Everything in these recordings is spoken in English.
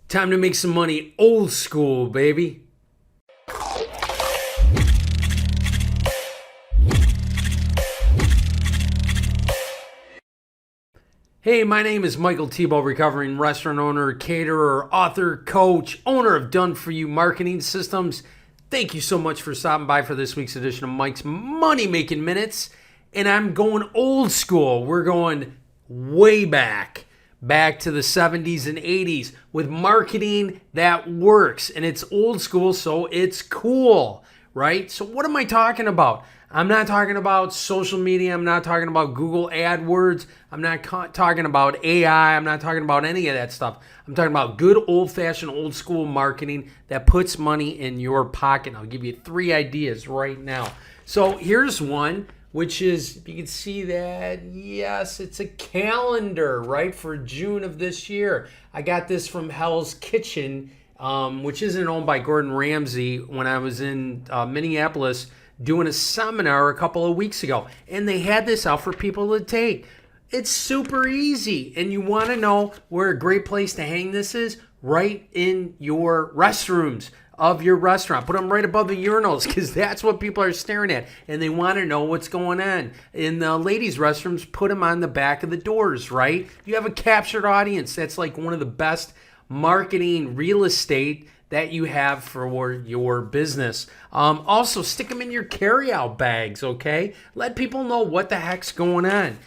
Time to make some money old school, baby. Hey, my name is Michael Tebow, recovering restaurant owner, caterer, author, coach, owner of Done For You Marketing Systems. Thank you so much for stopping by for this week's edition of Mike's Money Making Minutes. And I'm going old school. We're going way back to the 70s and 80s with marketing that works. And it's old school, so it's cool, right? So what am I talking about? I'm not talking about social media. I'm not talking about Google AdWords. I'm not talking about AI. I'm not talking about any of that stuff. I'm talking about good old-fashioned, old-school marketing that puts money in your pocket. I'll give you 3 ideas right now. So here's one, which is, you can see that, yes, it's a calendar, right, for June of this year. I got this from Hell's Kitchen, which isn't owned by Gordon Ramsay, when I was in Minneapolis doing a seminar a couple of weeks ago, and they had this out for people to take. It's super easy, and you want to know where a great place to hang this is? Right in your restrooms of your restaurant. Put them right above the urinals, because that's what people are staring at, and they want to know what's going on. In the ladies' restrooms, put them on the back of the doors, right? You have a captured audience. That's like one of the best marketing real estate that you have for your business. Also, stick them in your carry-out bags, okay? Let people know what the heck's going on.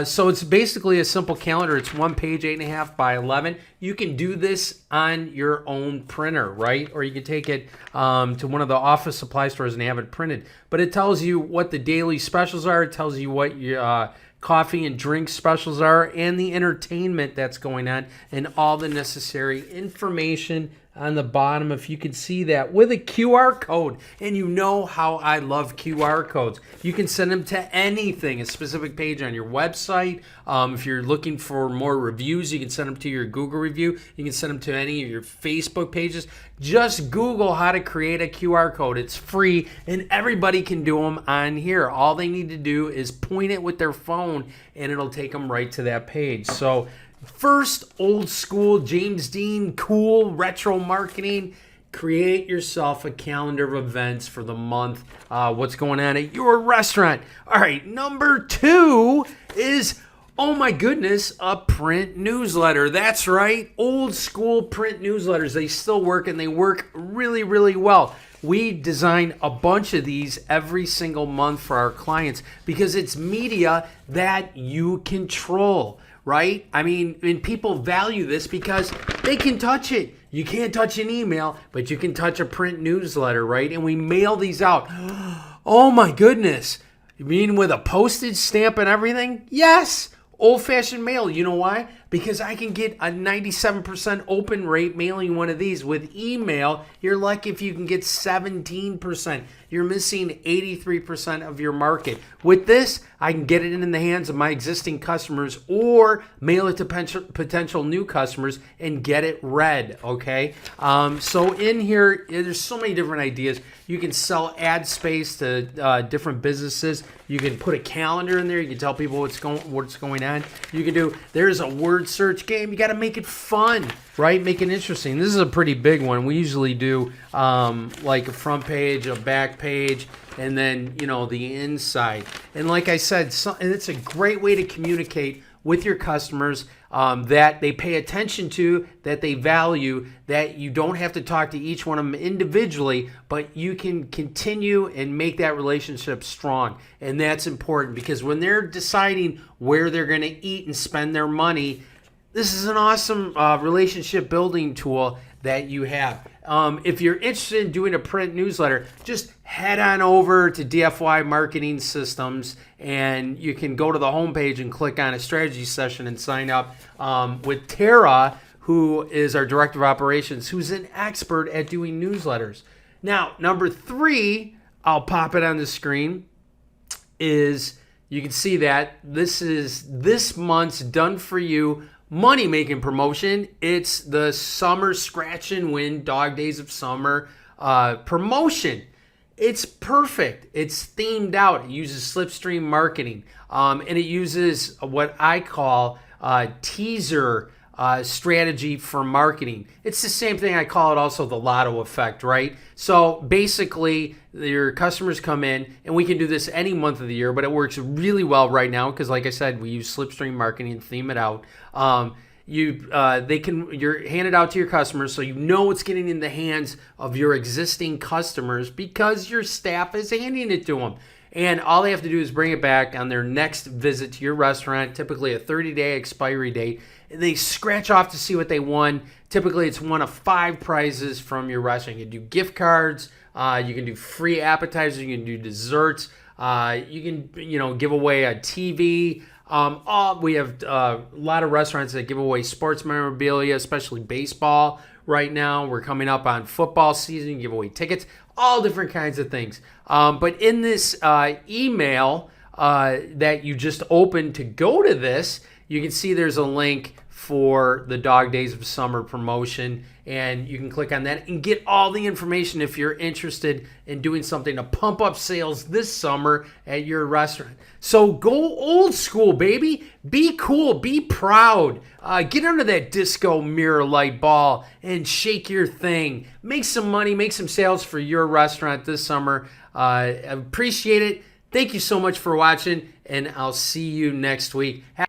So it's basically a simple calendar. It's 1 page, 8.5 by 11. You can do this on your own printer, right? Or you can take it to one of the office supply stores and have it printed. But it tells you what the daily specials are. It tells you what your coffee and drink specials are, and the entertainment that's going on, and all the necessary information on the bottom, if you can see that, with a QR code. And you know how I love QR codes. You can send them to anything, a specific page on your website. If you're looking for more reviews, you can send them to your Google review. You can send them to any of your Facebook pages. Just Google how to create a QR code. It's free, and everybody can do them on here. All they need to do is point it with their phone, and it'll take them right to that page. So first, old school, James Dean, cool, retro marketing. Create yourself a calendar of events for the month. What's going on at your restaurant? All right, number 2 is, oh my goodness, a print newsletter. That's right, old school print newsletters. They still work, and they work really, really well. We design a bunch of these every single month for our clients because it's media that you control, right? I mean, and people value this because they can touch it. You can't touch an email, but you can touch a print newsletter, right? And we mail these out. Oh my goodness. You mean with a postage stamp and everything? Yes. Old-fashioned mail. You know why? Because I can get a 97% open rate mailing one of these. With email, you're lucky if you can get 17%. You're missing 83% of your market. With this, I can get it in the hands of my existing customers or mail it to potential new customers and get it read, okay? So in here, there's so many different ideas. You can sell ad space to different businesses. You can put a calendar in there. You can tell people what's going on. You can do, there's a word search game. You got to make it fun, right? Make it interesting. This is a pretty big one. We usually do like a front page, a back page, and then, you know, the inside. And like I said, and it's a great way to communicate with your customers that they pay attention to, that they value, that you don't have to talk to each one of them individually, but you can continue and make that relationship strong. And that's important because when they're deciding where they're going to eat and spend their money, this is an awesome relationship building tool that you have. If you're interested in doing a print newsletter, just head on over to DFY Marketing Systems, and you can go to the homepage and click on a strategy session and sign up with Tara, who is our Director of Operations, who's an expert at doing newsletters. Now, number 3, I'll pop it on the screen, is you can see that this is this month's Done For You money-making promotion. It's the Summer Scratch and Win Dog Days of Summer promotion. It's perfect. It's themed out. It uses slipstream marketing, and it uses what I call teaser strategy for marketing. It's the same thing. I call it also the lotto effect, right? So basically, your customers come in, and we can do this any month of the year, but it works really well right now because, like I said, we use slipstream marketing and theme it out. You're handed out to your customers, so you know it's getting in the hands of your existing customers because your staff is handing it to them. And all they have to do is bring it back on their next visit to your restaurant, typically a 30-day expiry date. And they scratch off to see what they won. Typically, it's one of 5 prizes from your restaurant. You can do gift cards. You can do free appetizers. You can do desserts. You can, give away a TV. We have a lot of restaurants that give away sports memorabilia, especially baseball. Right now, we're coming up on football season. You give away tickets, all different kinds of things. But in this email that you just opened to go to this, you can see there's a link for the Dog Days of Summer promotion, and you can click on that and get all the information if you're interested in doing something to pump up sales this summer at your restaurant. So go old school, baby. Be cool. Be proud. Get under that disco mirror light ball and shake your thing. Make some money. Make some sales for your restaurant this summer. I appreciate it. Thank you so much for watching, and I'll see you next week.